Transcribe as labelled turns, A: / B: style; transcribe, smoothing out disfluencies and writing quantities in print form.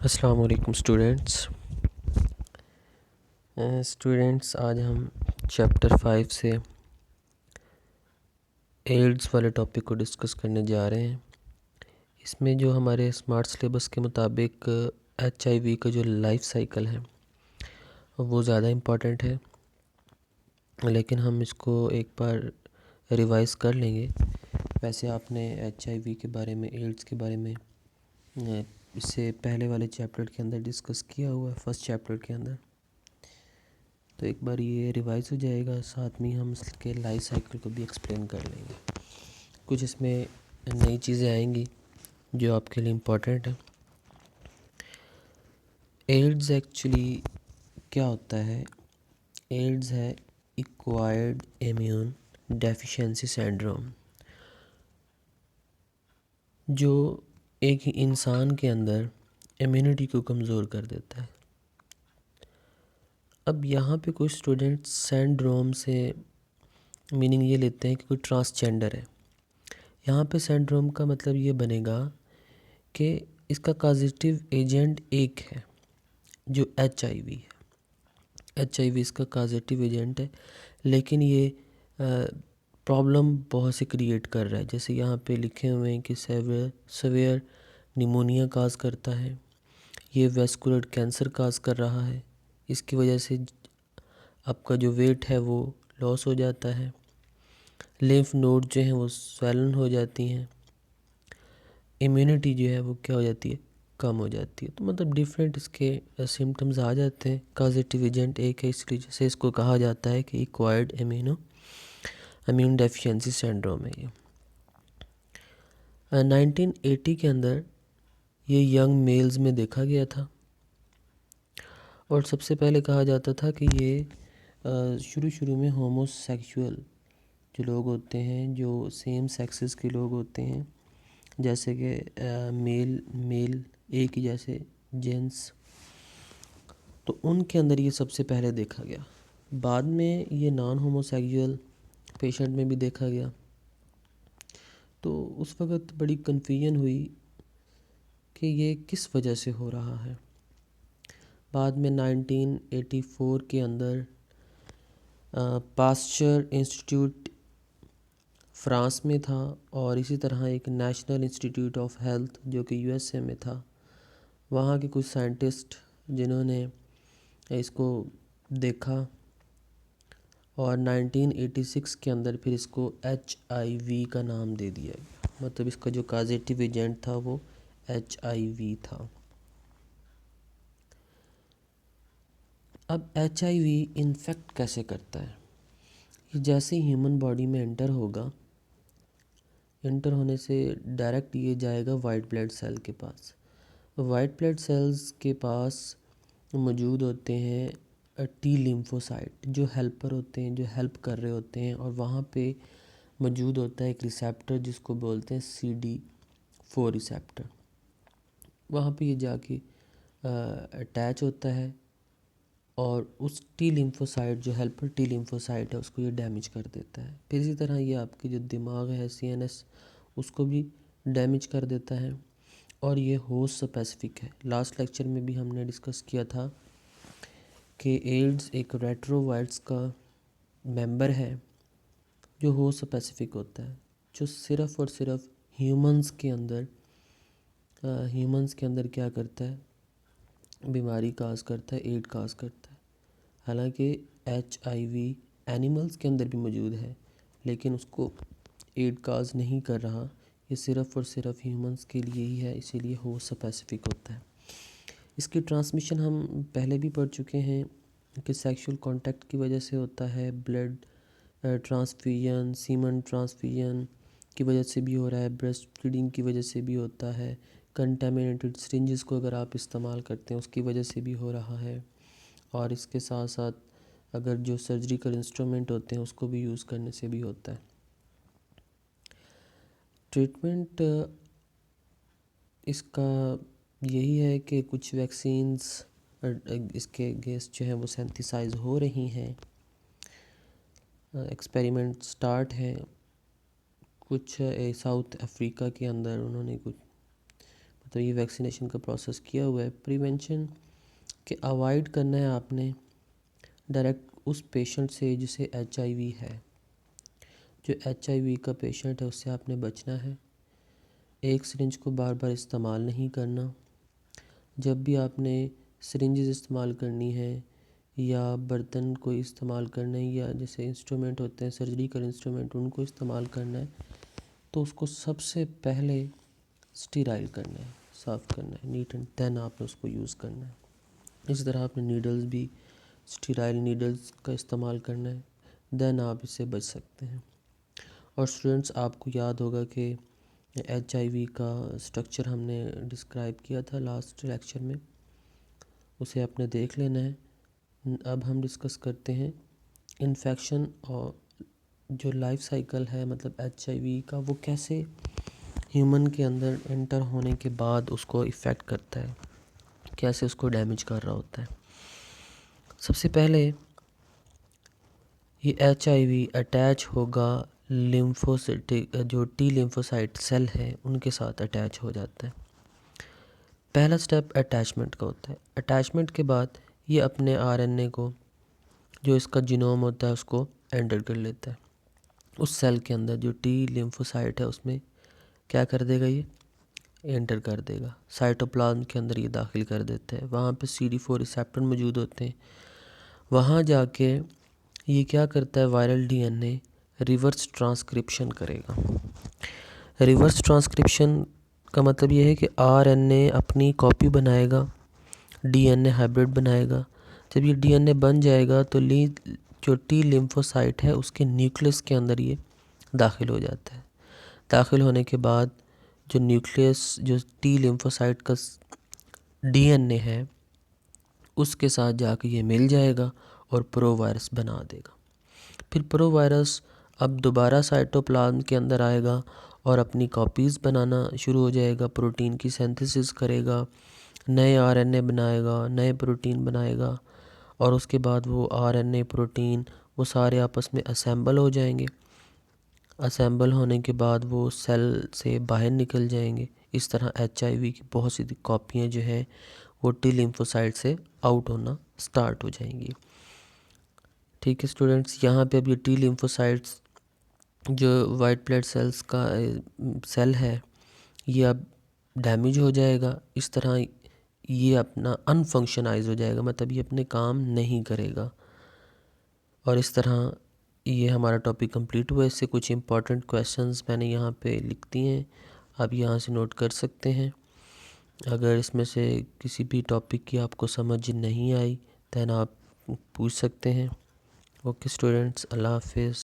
A: अस्सलाम वालेकुम स्टूडेंट्स आज हम चैप्टर 5 से एड्स वाले टॉपिक को डिस्कस करने जा रहे हैं। इसमें जो हमारे स्मार्ट सिलेबस के मुताबिक HIV का जो लाइफ साइकिल है वो ज़्यादा इम्पॉर्टेंट है, लेकिन हम इसको एक बार रिवाइज़ कर लेंगे। वैसे आपने HIV के बारे में, एड्स के बारे में इससे पहले वाले चैप्टर के अंदर डिस्कस किया हुआ है, फर्स्ट चैप्टर के अंदर। तो एक बार ये रिवाइज़ हो जाएगा, साथ में हम इसके लाइफ साइकिल को भी एक्सप्लेन कर लेंगे। कुछ इसमें नई चीज़ें आएंगी जो आपके लिए इम्पोर्टेंट है। एड्स एक्चुअली क्या होता है? एड्स है एक्वायर्ड इम्यून डेफिशिएंसी सिंड्रोम, जो एक इंसान के अंदर इम्यूनिटी को कमज़ोर कर देता है। अब यहाँ पे कुछ स्टूडेंट्स सिंड्रोम से मीनिंग ये लेते हैं कि कोई ट्रांसजेंडर है। यहाँ पे सिंड्रोम का मतलब ये बनेगा कि इसका कॉजेटिव एजेंट एक है जो HIV है। HIV इसका कॉजेटिव एजेंट है, लेकिन ये प्रॉब्लम बहुत से क्रिएट कर रहा है। जैसे यहाँ पे लिखे हुए हैं कि सेवियर निमोनिया काज करता है, ये वेस्कुलर कैंसर काज कर रहा है, इसकी वजह से आपका जो वेट है वो लॉस हो जाता है, लिम्फ नोड जो हैं वो स्वेलन हो जाती हैं, इम्यूनिटी जो है वो क्या हो जाती है, कम हो जाती है। तो मतलब डिफरेंट इसके सिम्टम्स आ जाते हैं। कॉजेटिव एजेंट एक है, इसलिए जैसे इसको कहा जाता है कि एक्वायर्ड इम्यून डेफिशिएंसी सिंड्रोम है ये। 1980 के अंदर ये यंग मेल्स में देखा गया था, और सबसे पहले कहा जाता था कि ये शुरू में होमोसेक्सुअल जो लोग होते हैं, जो सेम सेक्सेस के लोग होते हैं, जैसे कि मेल एक ही जैसे जेंट्स, तो उनके अंदर ये सबसे पहले देखा गया। बाद में ये नॉन होमोसेक्सुअल पेशेंट में भी देखा गया। तो उस वक़्त बड़ी कन्फ्यूजन हुई कि ये किस वजह से हो रहा है। बाद में 1984 के अंदर पास्चर इंस्टीट्यूट फ्रांस में था, और इसी तरह एक नेशनल इंस्टीट्यूट ऑफ हेल्थ जो कि USA में था, वहाँ के कुछ साइंटिस्ट जिन्होंने इसको देखा, और 1986 के अंदर फिर इसको HIV का नाम दे दिया गया। मतलब इसका जो कॉजेटिव एजेंट था वो HIV था। अब HIV इन्फेक्ट कैसे करता है? ये जैसे ही ह्यूमन बॉडी में एंटर होगा, एंटर होने से डायरेक्ट ये जाएगा वाइट ब्लड सेल के पास। वाइट ब्लड सेल्स के पास मौजूद होते हैं T लिम्फोसाइट, जो हेल्पर होते हैं, जो हेल्प कर रहे होते हैं, और वहाँ पे मौजूद होता है एक रिसेप्टर जिसको बोलते हैं CD4 रिसेप्टर। वहाँ पे ये जाके अटैच होता है, और उस T लिम्फोसाइट, जो हेल्पर T लिम्फोसाइट है, उसको ये डैमेज कर देता है। फिर इसी तरह ये आपकी जो दिमाग है CNS, उसको भी डैमेज कर देता है, और ये होस्ट स्पेसिफिक है। लास्ट लेक्चर में भी हमने डिस्कस किया था कि एड्स एक रेट्रोवायरस का मेंबर है जो होस्ट स्पेसिफिक होता है, जो सिर्फ़ और सिर्फ ह्यूमंस के अंदर क्या करता है, बीमारी काज करता है, एड काज करता है। हालांकि HIV एनिमल्स के अंदर भी मौजूद है, लेकिन उसको एड काज नहीं कर रहा। ये सिर्फ़ और सिर्फ ह्यूमंस के लिए ही है, इसीलिए होस्ट स्पेसिफिक होता है। इसकी ट्रांसमिशन हम पहले भी पढ़ चुके हैं कि सेक्सुअल कांटेक्ट की वजह से होता है, ब्लड ट्रांसफ्यूजन, सीमन ट्रांसफ्यूजन की वजह से भी हो रहा है, ब्रेस्ट फीडिंग की वजह से भी होता है, कंटामिनेटेड सिरिंजेस को अगर आप इस्तेमाल करते हैं उसकी वजह से भी हो रहा है, और इसके साथ साथ अगर जो सर्जिकल इंस्ट्रूमेंट होते हैं उसको भी यूज़ करने से भी होता है। ट्रीटमेंट इसका यही है कि कुछ वैक्सीन्स इसके अगेंस्ट जो है वो सिंथेसाइज हो रही हैं, एक्सपेरिमेंट स्टार्ट है। कुछ साउथ अफ्रीका के अंदर उन्होंने कुछ तो ये वैक्सीनेशन का प्रोसेस किया हुआ है। प्रिवेंशन के अवॉइड करना है आपने डायरेक्ट उस पेशेंट से जिसे HIV है। जो HIV का पेशेंट है उससे आपने बचना है। एक सिरिंज को बार बार इस्तेमाल नहीं करना। जब भी आपने सिरिंजेस इस्तेमाल करनी है या बर्तन को इस्तेमाल करना है या जैसे इंस्ट्रूमेंट होते हैं सर्जिकल इंस्ट्रूमेंट उनको इस्तेमाल करना है तो उसको सबसे पहले स्टीराइल करना है, साफ़ करना है, नीट एंड देन आपने उसको यूज़ करना है। इसी तरह आपने नीडल्स भी स्टीराइल नीडल्स का इस्तेमाल करना है, देन आप इससे बच सकते हैं। और स्टूडेंट्स आपको याद होगा कि HIV का स्ट्रक्चर हमने डिस्क्राइब किया था लास्ट लेक्चर में, उसे आपने देख लेना है। अब हम डिस्कस करते हैं इन्फेक्शन और जो लाइफ साइकिल है मतलब HIV का वो कैसे ह्यूमन के अंदर एंटर होने के बाद उसको इफ़ेक्ट करता है, कैसे उसको डैमेज कर रहा होता है। सबसे पहले ये HIV अटैच होगा लिम्फोसिटिक जो T लिम्फोसाइट सेल है उनके साथ अटैच हो जाता है। पहला स्टेप अटैचमेंट का होता है। अटैचमेंट के बाद ये अपने RNA को जो इसका जीनोम होता है उसको एंटर कर लेता है उस सेल के अंदर। जो T लिम्फोसाइट है उसमें क्या कर देगा, ये एंटर कर देगा, साइटोप्लाज्म के अंदर ये दाखिल कर देते हैं। वहाँ पे CD4 रिसेप्टर मौजूद होते हैं। वहाँ जाके ये क्या करता है, वायरल DNA रिवर्स ट्रांसक्रिप्शन करेगा। रिवर्स ट्रांसक्रिप्शन का मतलब ये है कि RNA अपनी कॉपी बनाएगा, DNA हाइब्रिड बनाएगा। जब ये DNA बन जाएगा तो जो T लिम्फोसाइट है उसके न्यूक्लियस के अंदर ये दाखिल हो जाता है। दाखिल होने के बाद जो न्यूक्लियस जो T लिम्फोसाइट का DNA है उसके साथ जाके ये मिल जाएगा और प्रोवायरस बना देगा। फिर प्रोवायरस अब दोबारा साइटोप्लाज्म के अंदर आएगा और अपनी कॉपीज़ बनाना शुरू हो जाएगा, प्रोटीन की सिंथेसिस करेगा, नए RNA बनाएगा, नए प्रोटीन बनाएगा और उसके बाद वो RNA प्रोटीन वो सारे आपस में असेंबल हो जाएंगे। असेंबल होने के बाद वो सेल से बाहर निकल जाएंगे। इस तरह HIV की बहुत सी कॉपियाँ जो हैं वो T लिम्फोसाइट से आउट होना स्टार्ट हो जाएंगी। ठीक है स्टूडेंट्स, यहाँ पे अब ये T लिम्फोसाइट्स जो वाइट ब्लड सेल्स का सेल है ये अब डैमेज हो जाएगा। इस तरह ये अपना अनफंक्शनाइज हो जाएगा, मतलब ये अपने काम नहीं करेगा। और इस तरह ये हमारा टॉपिक कंप्लीट हुआ। इससे कुछ इंपॉर्टेंट क्वेश्चंस मैंने यहाँ पे लिख दिए हैं, आप यहाँ से नोट कर सकते हैं। अगर इसमें से किसी भी टॉपिक की आपको समझ नहीं आई दैन आप पूछ सकते हैं। ओके स्टूडेंट्स, अल्लाह हाफिज़।